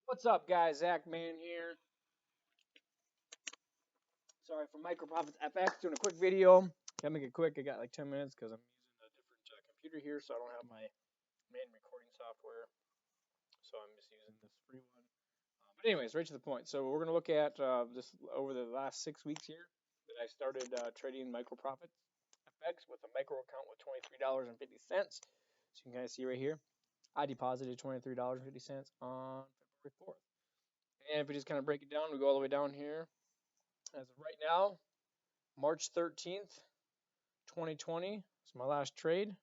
What's up, guys? Zach Man here. Sorry for Micro Profits FX. Doing a quick video. Gotta make it quick. I got like 10 minutes because I'm using a different computer here, so I don't have my main recording software. So I'm just using this free one. But anyways, right to the point. So we're gonna look at this over the last 6 weeks here that I started trading Micro Profits FX with a micro account with $23.50. So you can kind of see right here. I deposited $23.50 on February 4th. And if we just kind of break it down, we go all the way down here. As of right now, March 13th, 2020 is my last trade,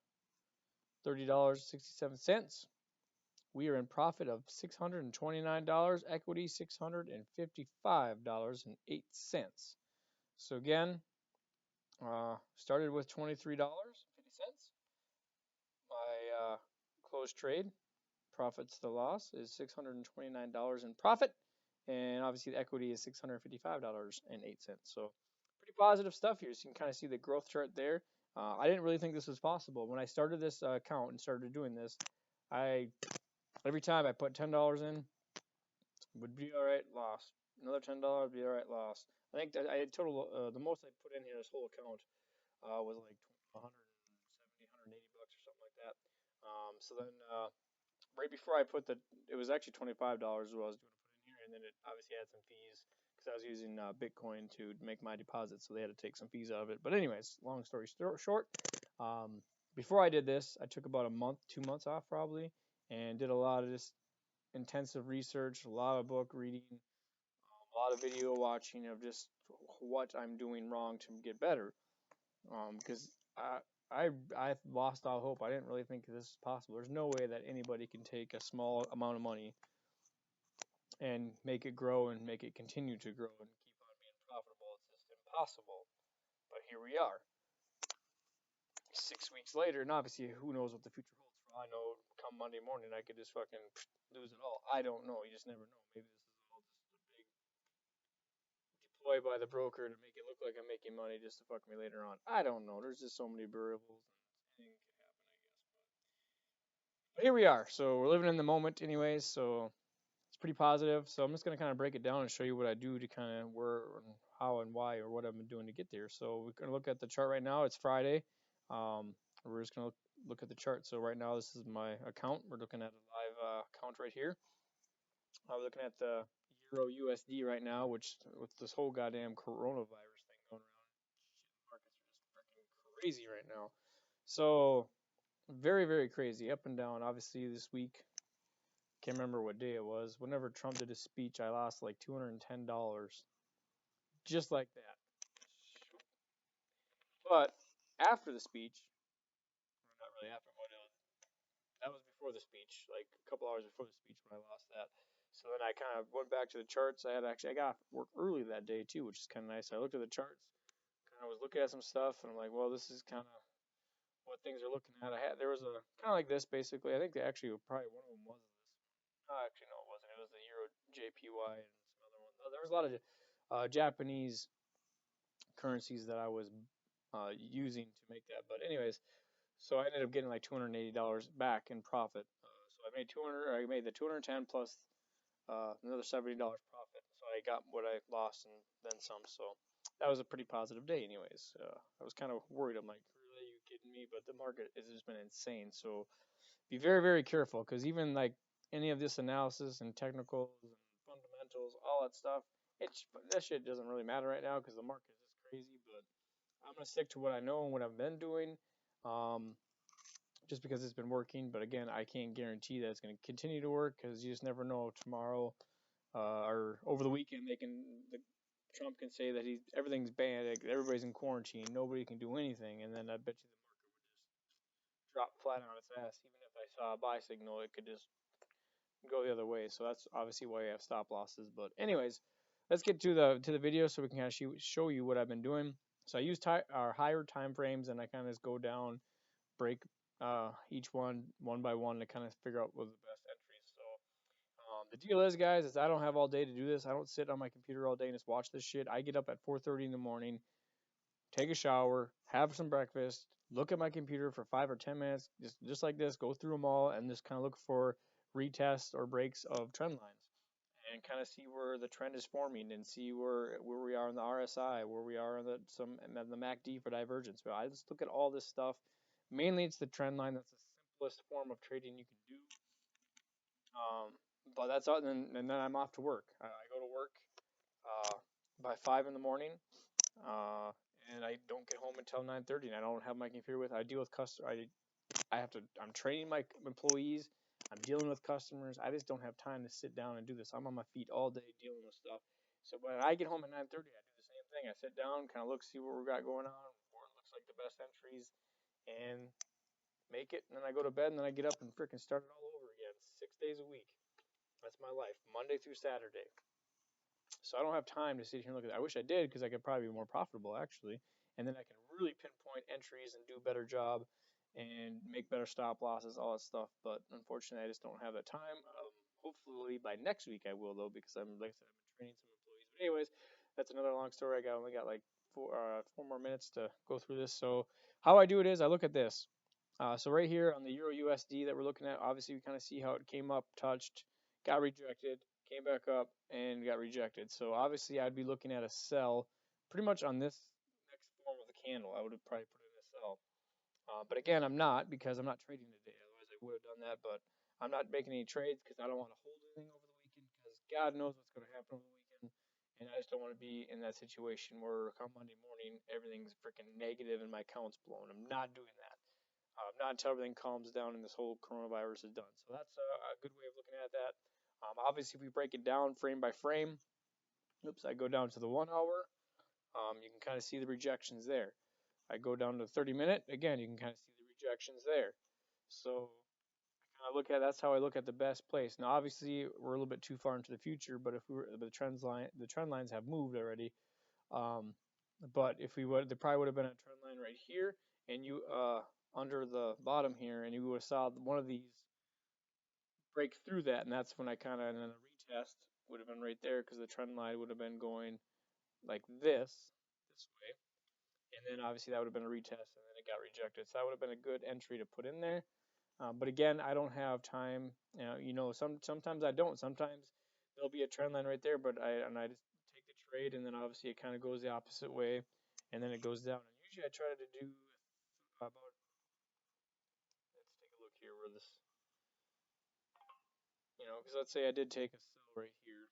$30.67. We are in profit of $629, equity $655.08. So again, started with $23.50. My closed trade, profits to loss, is $629 in profit. And obviously the equity is $655.08. So pretty positive stuff here. So you can kind of see the growth chart there. I didn't really think this was possible. When I started this account and started doing this, I every time I put $10 in, would be all right, loss. Another $10 would be all right, loss. I think that I had total the most I put in here this whole account was like 170, 180 bucks or something like that. So then right before I put it was actually $25 what I was going to put in here, and then it obviously had some fees because I was using Bitcoin to make my deposit, so they had to take some fees out of it. But anyways, long story short, um, before I did this, I took about a month, 2 months off probably, and did a lot of this intensive research, a lot of book reading, a lot of video watching of just what I'm doing wrong to get better. Because I lost all hope. I didn't really think this was possible. There's no way that anybody can take a small amount of money and make it grow and make it continue to grow and keep on being profitable. It's just impossible. But here we are, 6 weeks later, and obviously who knows what the future holds. For all I know, come Monday morning, I could just fucking lose it all. I don't know. You just never know. Maybe this is all just a big ploy by the broker to make it look like I'm making money just to fuck me later on. I don't know. There's just so many variables and anything can happen, I guess. But here we are. So we're living in the moment, anyways. So it's pretty positive. So I'm just gonna kind of break it down and show you what I do to kind of where and how and why or what I've been doing to get there. So we're gonna look at the chart right now. It's Friday. We're just gonna look at the chart. So right now this is my account. We're looking at a live account right here. I'm looking at the Euro USD right now, which with this whole goddamn coronavirus thing going around, shit, markets are just freaking crazy right now. So very, very crazy, up and down. Obviously, this week, can't remember what day it was. Whenever Trump did his speech, I lost like $210, just like that. But after the speech, or not really after, but that was before the speech, like a couple hours before the speech when I lost that. So then I kind of went back to the charts. I got off work early that day too, which is kind of nice. I looked at the charts, kind of was looking at some stuff, and I'm like, well, this is kind of what things are looking at. There was a kind of like this basically. I think they actually probably one of them was this. Oh, actually, no, it wasn't. It was the Euro JPY and some other ones. There was a lot of Japanese currencies that I was using to make that. But anyways, so I ended up getting like $280 back in profit. So I made 200. I made the 210 plus another $70 profit. So I got what I lost and then some. So that was a pretty positive day, anyways. I was kind of worried. I'm like, really, are you kidding me? But the market has just been insane. So be very, very careful because even like any of this analysis and technicals and fundamentals, all that stuff, that shit doesn't really matter right now because the market is just crazy. But I'm gonna stick to what I know and what I've been doing, um, just because it's been working. But again, I can't guarantee that it's gonna continue to work because you just never know. Tomorrow or over the weekend, Trump can say that everything's banned, like, everybody's in quarantine, nobody can do anything, and then I bet you the market would just drop flat on its ass. Even if I saw a buy signal, it could just go the other way. So that's obviously why I have stop losses. But anyways, let's get to the video so we can kind of show you what I've been doing. So I use our higher time frames, and I kind of just go down, break each one by one to kind of figure out what the best entries. So the deal is, guys, is I don't have all day to do this. I don't sit on my computer all day and just watch this shit. I get up at 4:30 in the morning, take a shower, have some breakfast, look at my computer for 5 or 10 minutes, just like this, go through them all, and just kind of look for retests or breaks of trend lines. and kind of see where the trend is forming and see where we are in the RSI, where we are in the MACD for divergence. But I just look at all this stuff. Mainly, it's the trend line. That's the simplest form of trading you can do. But that's all. And then I'm off to work. I go to work uh, by 5 in the morning, uh, and I don't get home until 9:30. And I don't have my computer with. I deal with customers. I have to. I'm training my employees. I'm dealing with customers. I just don't have time to sit down and do this. I'm on my feet all day dealing with stuff. So when I get home at 9:30, I do the same thing. I sit down, kind of look, see what we got going on, what looks like the best entries, and make it. And then I go to bed, and then I get up and freaking start it all over again. 6 days a week. That's my life, Monday through Saturday. So I don't have time to sit here and look at that. I wish I did because I could probably be more profitable actually, and then I can really pinpoint entries and do a better job and make better stop losses, all that stuff. But unfortunately, I just don't have that time. Hopefully by next week I will though, because like I said, I've been training some employees. But anyways, that's another long story. Only got like four more minutes to go through this. So how I do it is I look at this. So right here on the Euro USD that we're looking at, obviously we kind of see how it came up, touched, got rejected, came back up, and got rejected. So obviously I'd be looking at a sell pretty much on this next form of the candle. I would have probably put in a sell. But again, I'm not because I'm not trading today. Otherwise I would have done that. But I'm not making any trades because I don't want to hold anything over the weekend because God knows what's going to happen over the weekend. And I just don't want to be in that situation where come Monday morning, everything's freaking negative and my account's blown. I'm not doing that. Not until everything calms down and this whole coronavirus is done. So that's a good way of looking at that. Obviously, if we break it down frame by frame, oops, I go down to the 1 hour. You can kind of see the rejections there. I go down to the 30-minute. Again, you can kind of see the rejections there. So I look at that's how I look at the best place. Now, obviously, we're a little bit too far into the future, but if we were the trend lines have moved already. Um, but if we would, there probably would have been a trend line right here, and you under the bottom here, and you would have saw one of these break through that, and that's when I kind of and then a retest would have been right there because the trend line would have been going like this way, and then obviously that would have been a retest, and then it got rejected. So that would have been a good entry to put in there. But again, I don't have time. Sometimes I don't. Sometimes there'll be a trend line right there, but I just take the trade, and then obviously it kind of goes the opposite way, and then it goes down. And usually I try to do about. Let's take a look here where this, because let's say I did take a sell right here,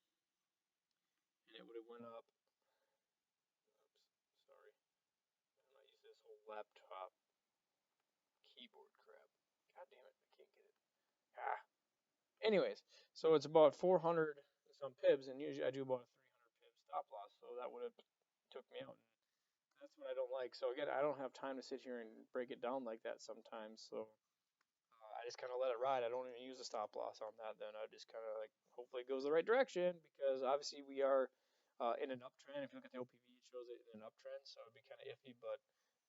and it would have went up. Oops, sorry, I'm not using this whole laptop keyboard crap. God damn it, I can't get it. Ah. Anyways, so it's about 400 some pips, and usually I do about a 300 pip stop loss, so that would have took me out. And that's what I don't like. So again, I don't have time to sit here and break it down like that sometimes. So I just kind of let it ride. I don't even use a stop loss on that. Then I just kind of like hopefully it goes the right direction because obviously we are in an uptrend. If you look at the OPV, it shows it in an uptrend, so it'd be kind of iffy. But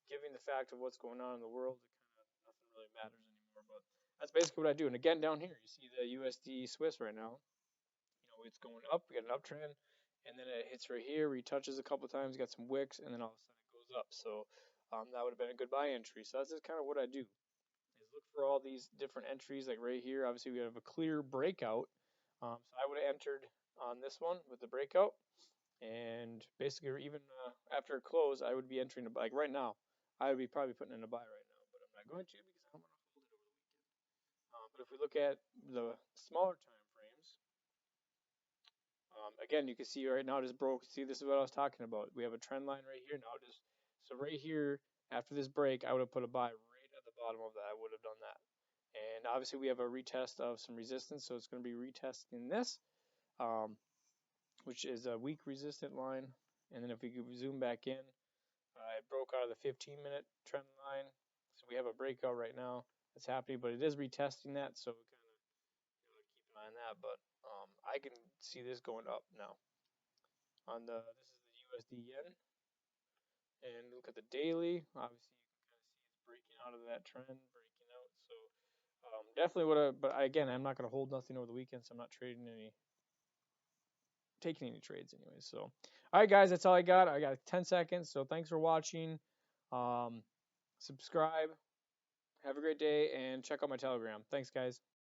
given the fact of what's going on in the world, it kind of nothing really matters anymore. But that's basically what I do. And again, down here, you see the USD Swiss right now. It's going up. We got an uptrend, and then it hits right here, retouches a couple times, got some wicks, and then all of a sudden it goes up. So that would have been a good buy entry. So that's just kind of what I do. Is look for all these different entries, like right here. Obviously, we have a clear breakout. So I would have entered on this one with the breakout, and basically, even after a close, I would be entering like right now. I would be probably putting in a buy right now, but I'm not going to because I don't want to hold it over the weekend. But if we look at the smaller time frames, again, you can see right now it just broke. See, this is what I was talking about. We have a trend line right here now. So right here after this break, I would have put a buy right at the bottom of that. I would have done that. And obviously we have a retest of some resistance, so it's going to be retesting this, which is a weak resistant line. And then if we zoom back in, it broke out of the 15-minute trend line. So we have a breakout right now that's happening, but it is retesting that, so we kind of keep an eye on that. But I can see this going up now. This is the USD yen, and look at the daily. Obviously, you can kind of see it's breaking out of that trend, breaking out. So definitely would have. But again, I'm not going to hold nothing over the weekend, so I'm not taking any trades anyways. So, all right, guys, that's all I got. I got 10 seconds. So thanks for watching. Subscribe. Have a great day, and check out my Telegram. Thanks, guys.